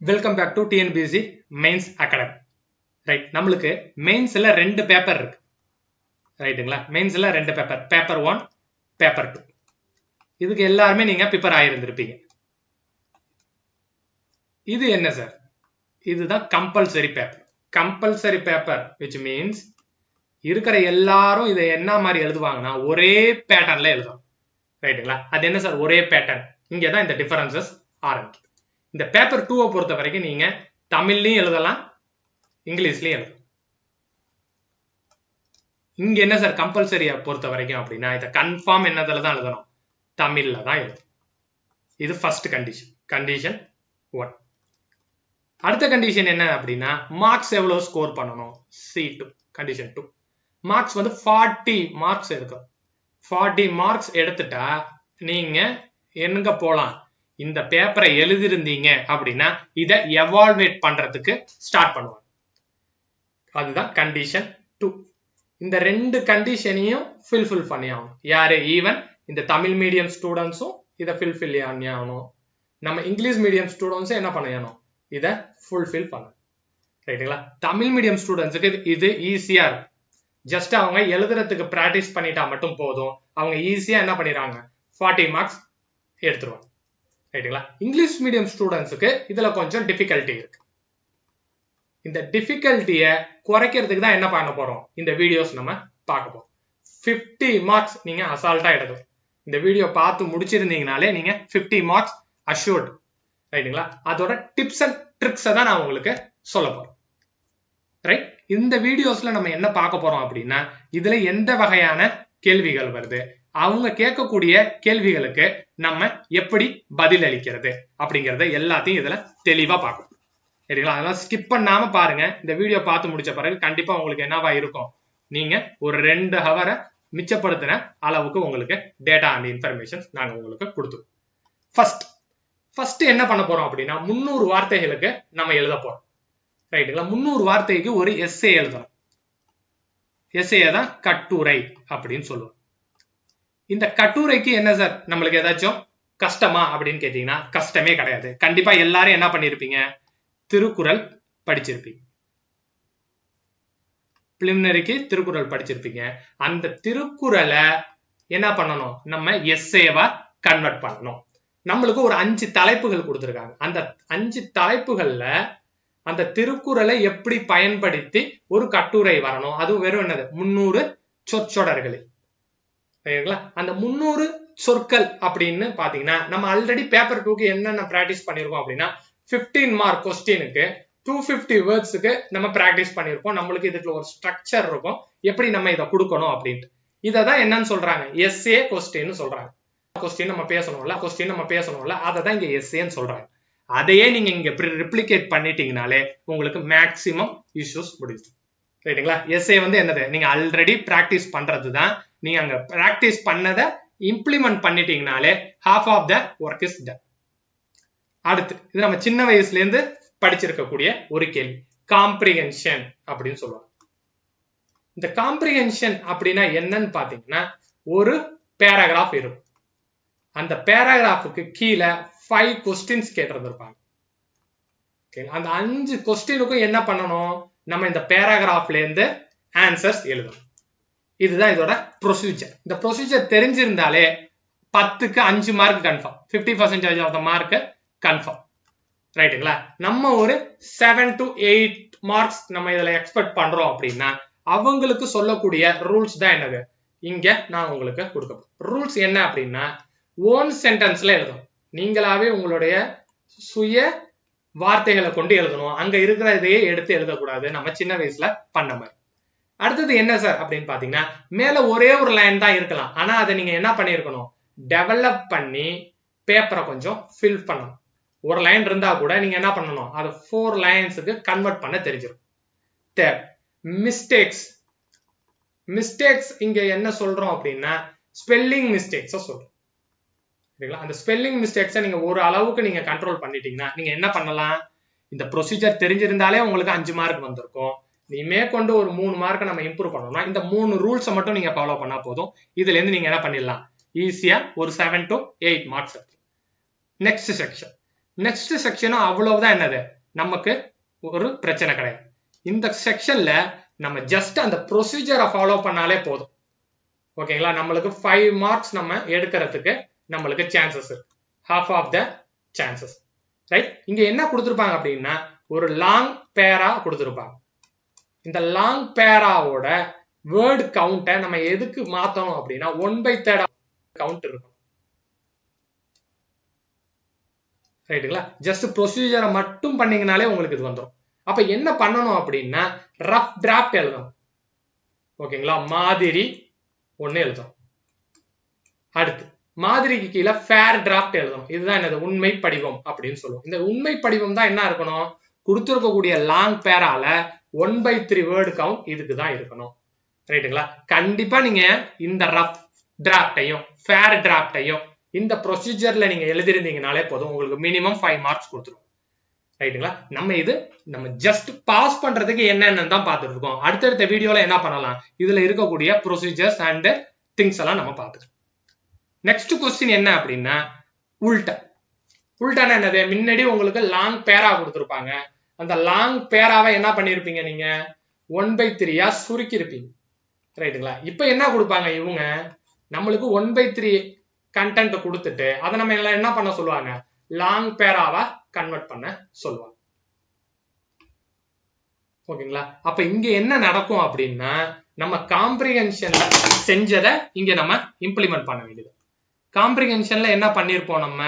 Welcome back to TNPSC mains academy. Right, நம்மளுக்கு மெயின்ஸ்ல ரெண்டு பேப்பர் இருக்கு. ரைட்டுங்களா? மெயின்ஸ்ல ரெண்டு பேப்பர், பேப்பர் 1, பேப்பர் 2. இதுக்கு எல்லாருமே நீங்க ப்ரிப்பேர் ஆயிருந்திருப்பீங்க. இது என்ன சார்? இதுதான் compulsory paper. Compulsory paper which means இருக்கிற எல்லாரும் இதை என்ன மாதிரி எழுதுவாங்கன்னா ஒரே பேட்டர்ன்ல எழுதுவாங்க. ரைட்டுங்களா? அது என்ன சார் ஒரே பேட்டர்ன்? இங்கதான் இந்த டிஃபரன்சஸ் ஆரம்பிக்கும். இந்த பேப்பர் 2 பொறுத்த வரைக்கும் நீங்க தமிழ்லயும் எழுதலாம், இங்கிலீஷ்லயும் எழுதலாம். இங்க என்ன சார் கம்பல்சரியா பொறுத்த வரைக்கும் அப்படின்னா இதை கன்ஃபார்ம் என்னதுல தான் எழுதணும், தமிழ்ல தான் எழுதணும். இது ஃபர்ஸ்ட் கண்டிஷன், கண்டிஷன் 1. அடுத்த கண்டிஷன் என்ன அப்படின்னா மார்க்ஸ் எவ்வளவு ஸ்கோர் பண்ணணும், C2 கண்டிஷன் 2. மார்க்ஸ் வந்து 40 மார்க்ஸ் எடுக்கும். 40 மார்க்ஸ் எடுத்துட்டா நீங்க எங்க போலாம், இந்த பேப்பரை எழுதிருந்தீங்க அப்படின்னா இதை எவால்வேட் பண்றதுக்கு ஸ்டார்ட் பண்ணுவாங்க. அதுதான் கண்டிஷன் 2. இந்த ரெண்டு கண்டிஷனையும் ஃபில்ஃபில் பண்ணி ஆகணும். யாரு? ஈவன் இந்த தமிழ் மீடியம் ஸ்டூடெண்ட்ஸும் இதை ஃபில்ஃபில் பண்ணி ஆகணும். நம்ம இங்கிலீஷ் மீடியம் ஸ்டூடெண்ட்ஸும் என்ன பண்ணணும், இதை ஃபுல்ஃபில் பண்ணணும். ரைட்டுங்களா? தமிழ் மீடியம் ஸ்டூடெண்ட்ஸுக்கு இது ஈஸியா இருக்கும். ஜஸ்ட் அவங்க எழுதுறதுக்கு பிராக்டிஸ் பண்ணிட்டா மட்டும் போதும், அவங்க ஈஸியா என்ன பண்ணிடுறாங்க, 40 மார்க்ஸ் எடுத்துருவாங்க. ரைட்டுங்களா? இங்கிலீஷ் மீடியம் ஸ்டூடெண்ட்ஸுக்கு இதுல கொஞ்சம் டிஃபிகல்ட்டி இருக்கு. இந்த டிஃபிகல்ட்டிய குறைக்கிறதுக்கு தான் என்ன பண்ண போறோம், இந்த வீடியோஸ் நம்ம பார்க்க போறோம். 50 மார்க்ஸ் நீங்க அசால்ட்டா எடுக்கலாம். இந்த வீடியோ பார்த்து முடிச்சிருந்தீங்கனாலே நீங்க 50 மார்க்ஸ் அஷ்யூர்ட். ரைட்டுங்களா? அதோட டிப்ஸ் அண்ட் ட்ரிக்ஸ் தான் நான் உங்களுக்கு சொல்ல போறேன். ரைட், இந்த வீடியோஸ்ல நம்ம என்ன பார்க்க போறோம் அப்படின்னா இதுல எந்த வகையான கேள்விகள் வருது, அவங்க கேட்கக்கூடிய கேள்விகளுக்கு நம்ம எப்படி பதில் அளிக்கிறது அப்படிங்கறத எல்லாத்தையும் இதுல தெளிவா பார்க்கணும். சரிங்களா? அதெல்லாம் ஸ்கிப் பண்ணாம பாருங்க. இந்த வீடியோ பார்த்து முடிச்ச பிறகு கண்டிப்பா உங்களுக்கு என்னவா இருக்கும், நீங்க ஒரு 2 ஹவரை மிச்சப்படுத்தின அளவுக்கு உங்களுக்கு டேட்டா அண்ட் இன்ஃபர்மேஷன் நாங்க உங்களுக்கு கொடுத்துருவோம். ஃபர்ஸ்ட் என்ன பண்ண போறோம் அப்படின்னா 300 வார்த்தைகளுக்கு நம்ம எழுத போறோம். ரைட்டுங்களா? 300 வார்த்தைக்கு ஒரு எஸ்ஏ எழுதணும். எஸ்ஏ தான் கட்டுரை அப்படின்னு சொல்லுவோம். இந்த கட்டுரைக்கு என்ன சார் நம்மளுக்கு ஏதாச்சும் கஷ்டமா அப்படின்னு கேட்டீங்கன்னா கஷ்டமே கிடையாது. கண்டிப்பா எல்லாரும் என்ன பண்ணிருப்பீங்க, திருக்குறள் படிச்சிருப்பீங்க. பிலிமினரிக்கு திருக்குறள் படிச்சிருப்பீங்க. அந்த திருக்குறளை என்ன பண்ணணும், நம்ம எஸ்ஏவா கன்வெர்ட் பண்ணணும். நம்மளுக்கு ஒரு 5 தலைப்புகள் கொடுத்திருக்காங்க. அந்த 5 தலைப்புகள்ல அந்த திருக்குறளை எப்படி பயன்படுத்தி ஒரு கட்டுரை வரணும், அதுவும் வெறும் என்னது 300 சொற்றொடர்களில். அந்த 300 சொற்கள் அப்படின்னு பாத்தீங்கன்னா நம்ம ஆல்ரெடி பேப்பர் 2க்கு என்னென்ன பிராக்டிஸ் பண்ணிருக்கோம் அப்படின்னா 15 மார்க் கொஸ்டினுக்கு 250 வேர்ட்ஸுக்கு நம்ம பிராக்டிஸ் பண்ணிருக்கோம். நம்மளுக்கு இதுக்கு ஒரு ஸ்ட்ரக்சர் இருக்கும், எப்படி நம்ம இதை கொடுக்கணும் அப்படின்ட்டு. இதான் என்னன்னு சொல்றாங்க, எஸ்ஏ கொஸ்டின் சொல்றாங்க. கொஸ்டின் நம்ம பேசணும்ல, அதை தான் இங்க எஸ்ஏன்னு சொல்றாங்க. அதையே நீங்க இங்க ரிப்ளிகேட் பண்ணிட்டீங்கனாலே உங்களுக்கு மேக்சிமம் இஷ்யூஸ் முடிஞ்சு. ரைட்டுங்களா? எஸ்ஏ வந்து என்னது, நீங்க ஆல்ரெடி பிராக்டிஸ் பண்றது தான். நீங்க அங்க பிராக்டிஸ் பண்ணதை implement பண்ணிட்டீங்கனாலே half of the work is done. அடுத்து இது நம்ம சின்ன வயசுல இருந்து படிச்சிருக்கக்கூடிய ஒரு கேள்வி, காம்ப்ரிஹென்ஷன் அப்படின்னு சொல்லுவாங்க. இந்த காம்ப்ரிஹென்ஷன் அப்படின்னா என்னன்னு பாத்தீங்கன்னா ஒரு பேராகிராஃப் இருக்கும். அந்த பேராகிராஃபுக்கு கீழே 5 கொஸ்டின்ஸ் கேட்டிருந்திருப்பாங்க. அந்த 5 கொஸ்டினுக்கும் என்ன பண்ணணும், நம்ம இந்த பேராகிராஃப்ல இருந்து ஆன்சர்ஸ் எழுதணும். இதுதான் இதோட ப்ரொசீஜர். இந்த ப்ரொசீஜர் தெரிஞ்சிருந்தாலே 10க்கு 5 mark confirm, 50% off the mark confirm. ரைட்டுங்களா? நம்ம ஒரு 7 to 8 மார்க்ஸ் நம்ம இதுல எக்ஸ்பெக்ட் பண்றோம் அப்படின்னா அவங்களுக்கு சொல்லக்கூடிய ரூல்ஸ் தான் என்னது இங்க நான் உங்களுக்கு கொடுக்க. ரூல்ஸ் என்ன அப்படின்னா ஓன் சென்டென்ஸ்ல எழுதணும். நீங்களாவே உங்களுடைய சுய வார்த்தைகளை கொண்டு எழுதணும். அங்க இருக்கிற இதையே எடுத்து எழுதக்கூடாது, நம்ம சின்ன வயசுல பண்ண மாதிரி. அடுத்தது என்ன சார் அப்படின்னு பாத்தீங்கன்னா மேல ஒரே ஒரு லைன் தான் இருக்கலாம், ஆனா அதை நீங்க என்ன பண்ணிருக்கணும், டெவலப் பண்ணி பேப்பரை கொஞ்சம் ஃபில் பண்ணணும். ஒரு லைன் இருந்தா கூட நீங்க என்ன பண்ணணும், அதை 4 லைன்ஸுக்கு கன்வெர்ட் பண்ண தெரிஞ்சிடும். மிஸ்டேக்ஸ் இங்க என்ன சொல்றோம் அப்படின்னா ஸ்பெல்லிங் மிஸ்டேக்ஸ் சொல்றோம். அந்த ஸ்பெல்லிங் மிஸ்டேக்ஸை நீங்க ஒரு அளவுக்கு நீங்க கண்ட்ரோல் பண்ணிட்டீங்கன்னா நீங்க என்ன பண்ணலாம், இந்த ப்ரொசீஜர் தெரிஞ்சிருந்தாலே உங்களுக்கு 5 மார்க் வந்திருக்கும். நீ கொண்டு ஒரு 3 மார்க் நம்ம இம்ப்ரூவ் பண்ணணும்னா இந்த 3 ரூல்ஸை மட்டும் நீங்க ஃபாலோ பண்ணா போதும். இதுல இருந்து நீங்க என்ன பண்ணிடலாம், ஈஸியா ஒரு 7 to 8 marks. Next section next செக்ஷனும் அவ்வளவுதான் என்னது நமக்கு ஒரு பிரச்சனை கிடையாது. இந்த செக்ஷன்ல நம்ம ஜஸ்ட் அந்த ப்ரொசீஜரை ஃபாலோ பண்ணாலே போதும். ஓகேங்களா, நம்மளுக்கு 5 மார்க்ஸ் நம்ம எடுக்கிறதுக்கு நம்மளுக்கு சான்சஸ் இருக்கு, half of the chances. Right, இங்க என்ன கொடுத்திருப்பாங்க அப்படின்னா ஒரு லாங் பேரா கொடுத்திருப்பாங்க. இந்த லாங் பேராவோட வேர்ட் கவுண்ட நம்ம எதுக்கு மாத்தணும் அப்படின்னா 1/3 கவுண்ட் இருக்கும். ரைட்டுங்களா, ஜஸ்ட் ப்ரொசீஜரை மட்டும் பண்ணீங்கனாலே உங்களுக்கு இது வந்துடும். அப்ப என்ன பண்ணணும் அப்படின்னா ரஃப் டிராஃப்ட் எழுதணும். ஓகேங்களா, மாதிரி ஒண்ணு எழுதணும். அடுத்து மாதிரிக்கு கீழே ஃபேர் டிராஃப்ட் எழுதணும். இதுதான் என்னது உண்மை படிவம் அப்படின்னு சொல்லுவோம். இந்த உண்மை படிவம் தான் என்ன இருக்கணும், கொடுத்திருக்கக்கூடிய லாங் பேரால 1/3 வேர்டு கவுண்ட் இதுக்கு தான் இருக்கணும். ரைட்டுங்களா, கண்டிப்பா நீங்க இந்த ரஃப் டிராஃப்டையும் ஃபேர் டிராஃப்டையும் இந்த ப்ரொசீஜர்ல நீங்க எழுதிருந்தீங்கனாலே போதும், உங்களுக்கு மினிமம் 5 மார்க்ஸ் கொடுத்துரும். ரைட்டுங்களா, நம்ம ஜஸ்ட் பாஸ் பண்றதுக்கு என்னன்னு தான் பார்த்துட்டு இருக்கோம். அடுத்தடுத்த வீடியோல என்ன பண்ணலாம், இதுல இருக்கக்கூடிய ப்ரொசீஜர்ஸ் அண்ட் திங்ஸ் எல்லாம் நம்ம பார்த்துக்கலாம். நெக்ஸ்ட் கொஸ்டின் என்ன அப்படின்னா உல்டா. உல்டானா என்னது, முன்னாடி உங்களுக்கு லாங் பேரா கொடுத்துருப்பாங்க. அந்த லாங் பேராவை என்ன பண்ணிருப்பீங்க, நீங்க 1/3 சுருக்கி இருப்பீங்க. ரைட்டுங்களா, இப்ப என்ன கொடுப்பாங்க இவங்க, நம்மளுக்கு 1/3 கண்டென்ட் கொடுத்துட்டு அதை நம்ம எல்லாம் என்ன பண்ண சொல்லுவாங்க, லாங் பேராவா கன்வெர்ட் பண்ண சொல்லுவாங்க. ஓகேங்களா, அப்ப இங்க என்ன நடக்கும் அப்படின்னா நம்ம காம்ப்ரிஹென்ஷன்ல செஞ்சதை இங்க நம்ம இம்ப்ளிமெண்ட் பண்ண வேண்டியது. காம்ப்ரிஹென்ஷன்ல என்ன பண்ணிருப்போம், நம்ம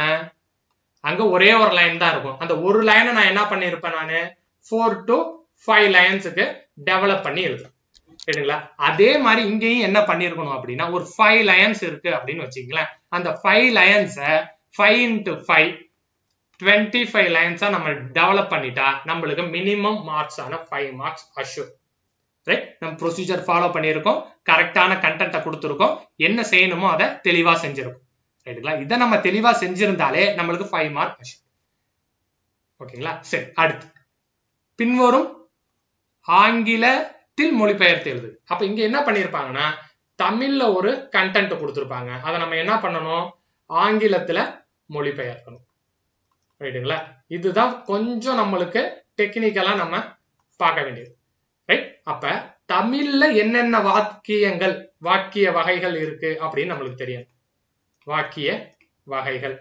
அங்க ஒரே ஒரு லைன் தான் இருக்கும். அந்த ஒரு லைனை நான் என்ன பண்ணிருப்பேன், நானு 4 to 5 லைன்ஸுக்கு டெவலப் பண்ணி எழுதுறேன். சரிங்களா, அதே மாதிரி இங்கேயும் என்ன பண்ணிருக்கணும் அப்படின்னா ஒரு 5 லைன்ஸ் இருக்கு அப்படின்னு வச்சுக்கலாம். அந்த 5 லைன்ஸை 5 into 5 25 லைன்ஸா நம்ம டெவலப் பண்ணிட்டா நம்மளுக்கு மினிமம் மார்க்ஸ் ஆன 5 மார்க்ஸ் அஷ்யூர். ரைட், நம்ம ப்ரொசீஜர் ஃபாலோ பண்ணியிருக்கோம், கரெக்டான கண்டென்ட்டை கொடுத்துருக்கோம், என்ன செய்யணுமோ அதை தெளிவா செஞ்சிருக்கோம். ரைட்டுங்களா, இதை நம்ம தெளிவா செஞ்சிருந்தாலே நம்மளுக்கு 5 மார்க் அஷ்யூர். ஓகேங்களா, சரி, அடுத்து பின்வரும் ஆங்கிலத்தில் மொழிபெயர்த்து எழுது. அப்ப இங்க என்ன பண்ணிருப்பாங்கன்னா தமிழ்ல ஒரு கண்டென்ட் கொடுத்திருப்பாங்க, அதை நம்ம என்ன பண்ணணும், ஆங்கிலத்துல மொழிபெயர்க்கணும். ரைட்டுங்களா, இதுதான் கொஞ்சம் நம்மளுக்கு டெக்னிக்கலா நம்ம பார்க்க வேண்டியது. ரைட், அப்ப தமிழ்ல என்னென்ன வாக்கிய வகைகள் இருக்கு அப்படின்னு நம்மளுக்கு தெரியும். வாக்கிய வகைகள்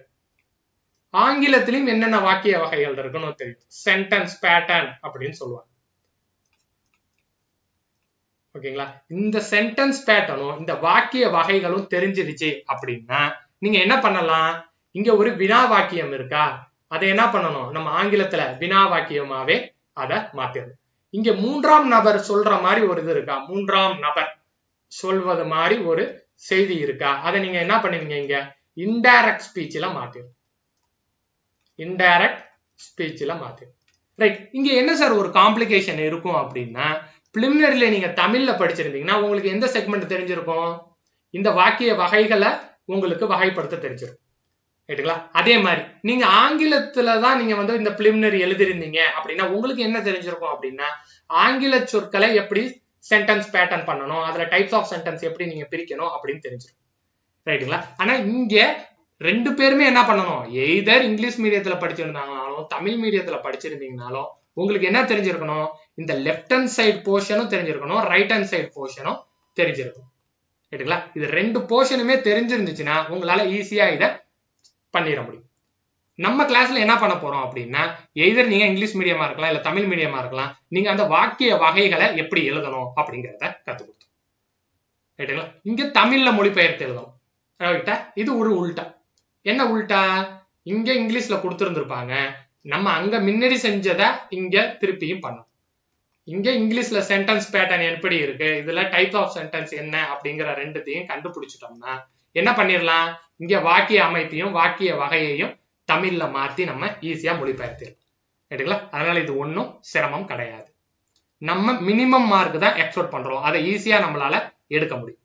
ஆங்கிலத்திலும் என்னென்ன வாக்கிய வகைகள் இருக்குன்னு தெரியும். சென்டென்ஸ் பேட்டர்ன் அப்படின்னு சொல்லுவாங்க. ஓகேங்களா, இந்த சென்டென்ஸ் பேட்டர்னும் இந்த வாக்கிய வகைகளும் தெரிஞ்சிருச்சு அப்படின்னா நீங்க என்ன பண்ணலாம், இங்க ஒரு வினா வாக்கியம் இருக்கா, அதை என்ன பண்ணணும், நம்ம ஆங்கிலத்துல வினா வாக்கியமாவே அதை மாத்திடணும். இங்க 3ஆம் நபர் சொல்ற மாதிரி ஒரு இது இருக்கா, 3ஆம் நபர் சொல்வது மாதிரி ஒரு செய்தி இருக்கா, அதை நீங்க என்ன பண்ணுவீங்க, இங்க இன்டைரக்ட் ஸ்பீச்ல மாத்திடும். இன்டைரக்ட் ஸ்பீச்ல மாத்திடும். ரைட், இங்க என்ன சார் ஒரு காம்ப்ளிகேஷன் இருக்கும் அப்படின்னா பிலிமினரியில நீங்க தமிழ்ல படிச்சிருந்தீங்கன்னா உங்களுக்கு எந்த செக்மெண்ட் தெரிஞ்சிருக்கும், இந்த வாக்கிய வகைகளை உங்களுக்கு வகைப்படுத்த தெரிஞ்சிருக்கும். ரைட்டுங்களா, அதே மாதிரி நீங்க ஆங்கிலத்துலதான் நீங்க வந்து இந்த பிலிமினரி எழுதிருந்தீங்க அப்படின்னா உங்களுக்கு என்ன தெரிஞ்சிருக்கும் அப்படின்னா ஆங்கில சொற்களை எப்படி சென்டென்ஸ் பேட்டர்ன் பண்ணணும், அதுல டைப்ஸ் ஆஃப் சென்டென்ஸ் எப்படி நீங்க பிரிக்கணும் அப்படின்னு தெரிஞ்சிருக்கும். ரைட்டுங்களா, ஆனா இங்க 2 பேருமே என்ன பண்ணணும், எய்தர் இங்கிலீஷ் மீடியத்துல படிச்சிருந்தாங்கனாலும் தமிழ் மீடியத்துல படிச்சிருந்தீங்கனாலும் உங்களுக்கு என்ன தெரிஞ்சிருக்கணும், இந்த லெஃப்ட் ஹேண்ட் சைடு போர்ஷனும் தெரிஞ்சிருக்கணும், ரைட் ஹேண்ட் சைடு போர்ஷனும் தெரிஞ்சிருக்கும். ரைட்டுங்களா, இது 2 போர்ஷனுமே தெரிஞ்சிருந்துச்சுன்னா உங்களால ஈஸியா இதை பண்ணிட முடியும். நம்ம கிளாஸ்ல என்ன பண்ண போறோம் அப்படின்னா எய்தர் நீங்க இங்கிலீஷ் மீடியமா இருக்கலாம் இல்ல தமிழ் மீடியமா இருக்கலாம், நீங்க அந்த வாக்கிய வகைகளை எப்படி எழுதணும் அப்படிங்கறத கத்து கொடுத்தோம். ரைட்டுங்களா, இங்க தமிழ்ல மொழிபெயர்த்து எழுதணும். ரைட்டா, இது ஒரு உல்டா. என்ன உல்டா, இங்க இங்கிலீஷ்ல கொடுத்திருந்திருப்பாங்க, நம்ம அங்க முன்னாடி செஞ்சதை இங்க திருப்பியும் பண்ணணும். இங்க இங்கிலீஷ்ல சென்டென்ஸ் பேட்டர்ன் எப்படி இருக்கு, இதுல டைப் ஆஃப் சென்டென்ஸ் என்ன அப்படிங்கிற 2த்தையும் கண்டுபிடிச்சிட்டோம்னா என்ன பண்ணிடலாம், இங்க வாக்கிய அமைப்பையும் வாக்கிய வகையையும் தமிழ்ல மாத்தி நம்ம ஈஸியா மொழிபெயர்த்திடலாம். ரைட்டுங்களா, அதனால இது ஒன்றும் சிரமம் கிடையாது. நம்ம மினிமம் மார்க் தான் எக்ஸ்பெக்ட் பண்றோம், அதை ஈஸியா நம்மளால எடுக்க முடியும்.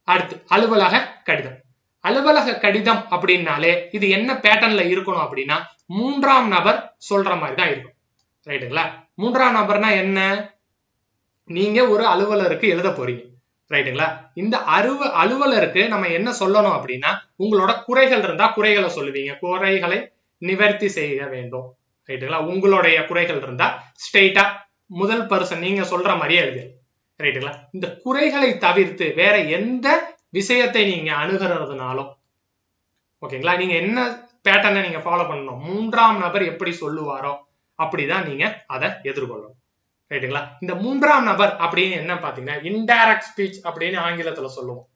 அடுத்து அலுவலக கடிதம். அலுவலக கடிதம் அப்படின்னாலே இது என்ன பேட்டர்ன்ல இருக்கணும் அப்படின்னா 3ஆம் நபர் சொல்ற மாதிரி தான் இருக்கும். ரைட்டுங்களா, 3ஆம் நபர்னா என்ன, நீங்க ஒரு அலுவலருக்கு எழுத போறீங்க. ரைட்டுங்களா, இந்த அலுவலருக்கு நம்ம என்ன சொல்லணும் அப்படின்னா உங்களோட குறைகள் இருந்தா குறைகளை சொல்லுவீங்க, குறைகளை நிவர்த்தி செய்ய வேண்டும். ரைட்டுங்களா? உங்களுடைய குறைகள் இருந்தா ஸ்ட்ரெயிட்டா முதல் பர்சன் நீங்க சொல்ற மாதிரியே எழுது. ரைட்டுங்களா? இந்த குறைகளை தவிர்த்து வேற எந்த விஷயத்தை நீங்க அணுகிறதுனாலும் ஓகேங்களா, நீங்க என்ன பேட்டர்னை நீங்க ஃபாலோ பண்ணணும், மூன்றாம் நபர் எப்படி சொல்லுவாரோ அப்படிதான் நீங்க அதை எதிர்கொள்ளணும். ரைட்டுங்களா? இந்த மூன்றாம் நபர் அப்படின்னு என்ன பாத்தீங்கன்னா இன்டைரக்ட் ஸ்பீச் அப்படின்னு ஆங்கிலத்துல சொல்லுவோம்.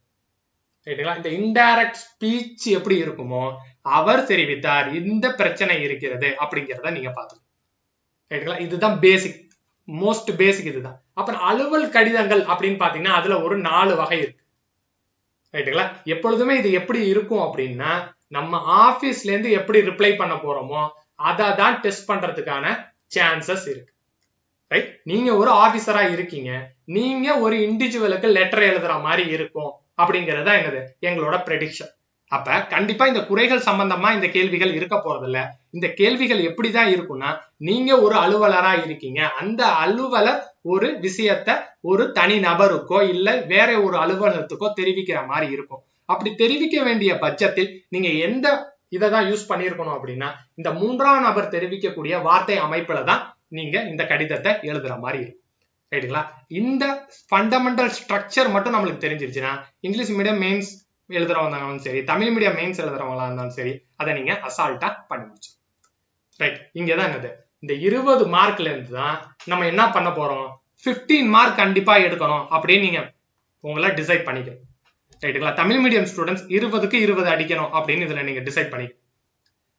ரைட்டுங்களா? இந்த இன்டைரக்ட் ஸ்பீச் எப்படி இருக்குமோ அவர் தெரிவித்தார் இந்த பிரச்சனை இருக்கிறது அப்படிங்கிறத நீங்க பாத்துக்கணும். ரைட்டுங்களா? இதுதான் பேசிக், மோஸ்ட் பேசிக் இதுதான். அப்புறம் அலுவல் கடிதங்கள் அப்படின்னு பாத்தீங்கன்னா அதுல ஒரு 4 வகை இருக்கு. ரைட்டுங்களா? எப்பொழுதுமே இது எப்படி இருக்கும் அப்படின்னா நம்ம ஆபீஸ்ல இருந்து எப்படி ரிப்ளை பண்ண போறோமோ அதை தான் டெஸ்ட் பண்றதுக்கான சான்சஸ் இருக்கு. ரைட்? நீங்க ஒரு ஆபீசரா இருக்கீங்க, நீங்க ஒரு இண்டிவிஜுவலுக்கு லெட்டர் எழுதுற மாதிரி இருக்கும் அப்படிங்கறதா என்னது எங்களோட ப்ரெடிக்ஷன். அப்ப கண்டிப்பா இந்த குறைகள் சம்பந்தமா இந்த கேள்விகள் இருக்க போறது இல்ல. இந்த கேள்விகள் எப்படிதான் இருக்கும்னா நீங்க ஒரு அலுவலரா இருக்கீங்க, அந்த அலுவலர் ஒரு விஷயத்த ஒரு தனி நபருக்கோ இல்ல வேற ஒரு அலுவலகத்துக்கோ தெரிவிக்கிற மாதிரி இருக்கும். அப்படி தெரிவிக்க வேண்டிய பட்சத்தில் நீங்க எந்த இதான் யூஸ் பண்ணிருக்கணும் அப்படின்னா இந்த மூன்றாம் நபர் தெரிவிக்கக்கூடிய வார்த்தை அமைப்புல தான் நீங்க இந்த கடிதத்தை எழுதுற மாதிரி இருக்கும். ரைட்டுங்களா? இந்த ஃபண்டமெண்டல் ஸ்ட்ரக்சர் மட்டும் நம்மளுக்கு தெரிஞ்சிருச்சுன்னா இங்கிலீஷ் மீடியம் மெயின்ஸ் எழுதுறவங்க இருந்தாலும் சரி, தமிழ் மீடியம் மெயின்ஸ் எழுதுறவங்களா இருந்தாலும் சரி, அதை நீங்க அசால்ட்டா பண்ணி முடிச்சு. ரைட்? இங்கதான் என்னது இந்த 20 மார்க்ல இருந்து தான் நம்ம என்ன பண்ண போறோம், 15 மார்க் கண்டிப்பா எடுக்கணும் அப்படின்னு நீங்க உங்களை டிசைட் பண்ணிக்கணும். ரைட்டுங்களா? தமிழ் மீடியம் ஸ்டூடெண்ட்ஸ் 20க்கு 20 அடிக்கணும் அப்படின்னு இதுல நீங்க டிசைட் பண்ணிக்கணும்.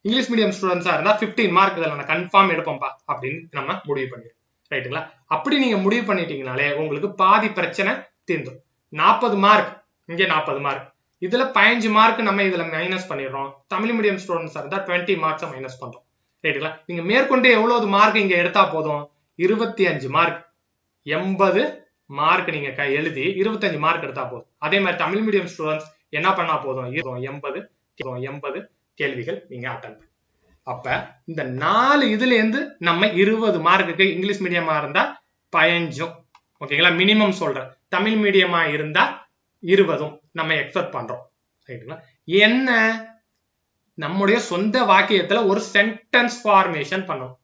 இங்கிலீஷ் மீடியம் ஸ்டூடெண்ட்ஸா இருந்தா 15 மார்க் இதுல நான் கன்ஃபார்ம் எடுப்போம்பா அப்படின்னு நம்ம முடிவு பண்ணிடுறோம். ரைட்டுங்களா? அப்படி நீங்க முடிவு பண்ணிட்டீங்கனாலே உங்களுக்கு பாதி பிரச்சனை தீர்ந்துடும். 40 மார்க் இங்க 40 மார்க், இதுல 15 மார்க் நம்ம இதுல மைனஸ் பண்ணிடுறோம். தமிழ் மீடியம் ஸ்டூடெண்ட்ஸா இருந்தா 20 மார்க்ஸ் மைனஸ் பண்றோம். ரைட்டுங்களா? நீங்க மேற்கொண்டு எவ்வளவு மார்க் இங்க எடுத்தா போதும், 25 மார்க், 80 மார்க் நீங்க எழுதி 25 மார்க் எடுத்தா போதும். அதே மாதிரி தமிழ் மீடியம் ஸ்டூடெண்ட்ஸ் என்ன பண்ணா போதும், 80 கேள்விகள் நீங்க அட்டெண்ட். அப்ப இந்த 4 இதுல இருந்து நம்ம 20 மார்க்குக்கு இங்கிலீஷ் மீடியமா இருந்தா 15, ஓகேங்களா, மினிமம் சொல்றேன். தமிழ் மீடியமா இருந்தா 20 நம்ம எக்ஸ்பெக்ட் பண்றோம். ரைட்டுங்களா? என்ன நம்முடைய சொந்த வாக்கியத்துல ஒரு சென்டென்ஸ் ஃபார்மேஷன் பண்ணணும்.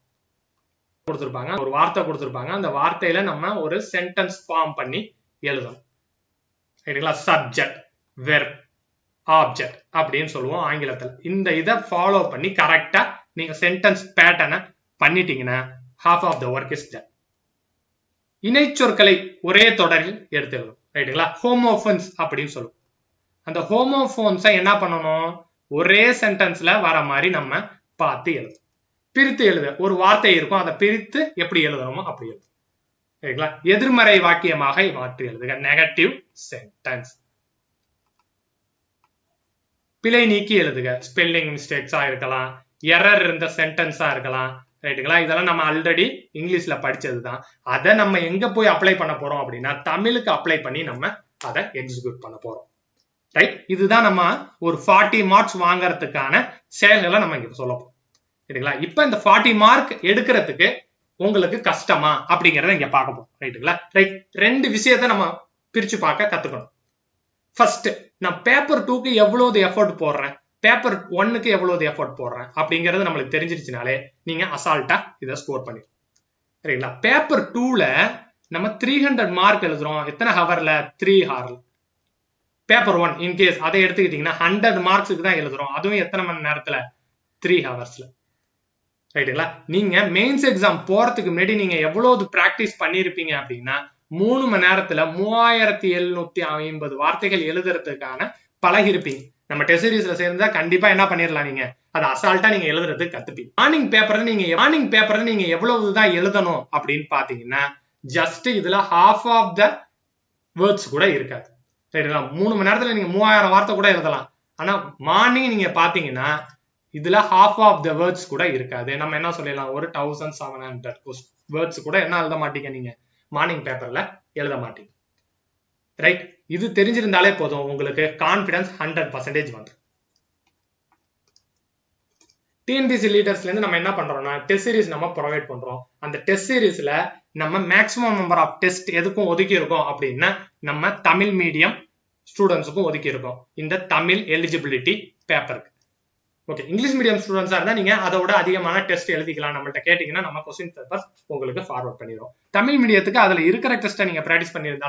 கொடுத்திருப்பாங்க, ஒரு வார்த்தை கொடுத்திருப்பாங்க, அந்த வார்த்தையில நம்ம ஒரு சென்டென்ஸ் ஃபார்ம் பண்ணி எழுதணும். ரைட்டுங்களா? சப்ஜெக்ட், வெர்ப், ஆப்ஜெக்ட் அப்படின்னு சொல்லுவோம் ஆங்கிலத்துல. இந்த இதை ஃபாலோ பண்ணி கரெக்டா நீங்க சென்டென்ஸ் பேட்டர்னை பண்ணிட்டீங்கன்னா half of the work is done. இணை சொற்களை ஒரே தொடரில் எடுத்து எழுதணும். ரைட்டுங்களா? ஹோமோஃபோன்ஸ் அப்படின்னு சொல்லுவோம். அந்த ஹோமோஃபோன்ஸை என்ன பண்ணணும், ஒரே சென்டென்ஸ்ல வர மாதிரி நம்ம பார்த்து எழுதணும். பிரித்து எழுத ஒரு வார்த்தை இருக்கும், அதை பிரித்து எப்படி எழுதணுமோ அப்படி எழுதும். சரிங்களா? எதிர்மறை வாக்கியமாக மாற்றி எழுதுக, நெகட்டிவ் சென்டென்ஸ். பிழை நீக்கி எழுதுக, ஸ்பெல்லிங் மிஸ்டேக்ஸா இருக்கலாம், எரர் இருந்த சென்டென்ஸா இருக்கலாம். ரைட்டுங்களா? இதெல்லாம் நம்ம ஆல்ரெடி இங்கிலீஷ்ல படிச்சதுதான். அதை நம்ம எங்க போய் அப்ளை பண்ண போறோம் அப்படின்னா தமிழுக்கு அப்ளை பண்ணி நம்ம அதை எக்ஸிக்யூட் பண்ண போறோம். ரைட்? இதுதான் நம்ம ஒரு 40 மார்க்ஸ் வாங்கறதுக்கான செயல்களை நம்ம இங்க சொல்ல போறோம். ரைட்டுங்களா? இப்ப இந்த 40 மார்க் எடுக்கிறதுக்கு உங்களுக்கு கஷ்டமா அப்படிங்கறத இங்க பார்க்க போறோம். ரைட்டுங்களா? ரைட்? 2 விஷயத்தை நம்ம பிரிச்சு பார்க்க கத்துக்கணும். ஃபர்ஸ்ட், நான் பேப்பர் 2க்கு எவ்வளவு எஃபோர்ட் போடுறேன், பேப்பர் 1க்கு எவ்வளவு எஃபோர்ட் போடுறேன் அப்படிங்கறது நம்மளுக்கு தெரிஞ்சிருச்சுனாலே நீங்க அசால்ட்டா இதை ஸ்கோர் பண்ணிடலாம். சரிங்களா? பேப்பர் 2ல நம்ம 300 மார்க் எழுதுறோம். எத்தனை ஹவர்ல? 3 ஹவர்ல. பேப்பர் 1 இன்கேஸ் அதை எடுத்துக்கிட்டீங்கன்னா 100 மார்க்ஸுக்கு தான் எழுதுறோம். அதுவும் எத்தனை மணி நேரத்துல? 3 ஹவர்ஸ்ல. ரைட்டுங்களா? நீங்க மெயின்ஸ் எக்ஸாம் போறதுக்கு முன்னாடி நீங்க எவ்வளவு பிராக்டிஸ் பண்ணிருப்பீங்க அப்படின்னா 3 மணி நேரத்துல 3750 வார்த்தைகள் எழுதுறதுக்கான பழகி இருப்பீங்க. நம்ம டெஸ்ட் சீரிஸ்ல சேர்ந்தா கண்டிப்பா என்ன பண்ணிடலாம், நீங்க அதை அசால்ட்டா நீங்க எழுதுறதுக்கு கத்துப்பீங்க. மார்னிங் பேப்பர்ல நீங்க எவ்வளவுதான் எழுதணும் அப்படின்னு பாத்தீங்கன்னா ஜஸ்ட் இதுல half of the words கூட இருக்காது. ரைட்டுங்களா? 3 மணி நேரத்துல நீங்க 3000 வார்த்தை கூட எழுதலாம். ஆனா மார்னிங் நீங்க பாத்தீங்கன்னா இதுல half of the words கூட இருக்காது. நம்ம என்ன சொல்லலாம், ஒரு 1700 words கூட என்ன எழுத மாட்டீங்க, நீங்க மார்னிங் பேப்பர்ல எழுத மாட்டீங்க. ரைட்? இது தெரிஞ்சிருந்தாலே போதும், உங்களுக்கு கான்பிடன்ஸ் 100% வந்துடும். டிஎன்பிசி லீடர்ஸ்ல இருந்து நம்ம என்ன பண்றோம்னா டெஸ்ட் சீரிஸ் நம்ம ப்ரொவைட் பண்றோம். அந்த டெஸ்ட் சீரிஸ்ல நம்ம மேக்ஸிமம் நம்பர் ஆஃப் டெஸ்ட் எதுக்கும் ஒதுக்கி இருக்கோம் அப்படின்னா நம்ம தமிழ் மீடியம் ஸ்டூடெண்ட்ஸுக்கும் ஒதுக்கி இருக்கோம் இந்த தமிழ் எலிஜிபிலிட்டி பேப்பருக்கு. ஓகே, இங்கிலீஷ் மீடியம் ஸ்டூடெண்ட்ஸா இருந்தா நீங்க அதோட அதிகமான டெஸ்ட் எழுதிக்கலாம். நம்மள்ட்ட கேட்டீங்கன்னா நம்ம கொஸ்டின் பேப்பர் உங்களுக்கு ஃபார்வர்ட் பண்ணிடுவோம். தமிழ் மீடியத்துக்கு அதுல இருக்கிற டெஸ்ட்டை நீங்க பிராக்டிஸ் பண்ணியிருந்தா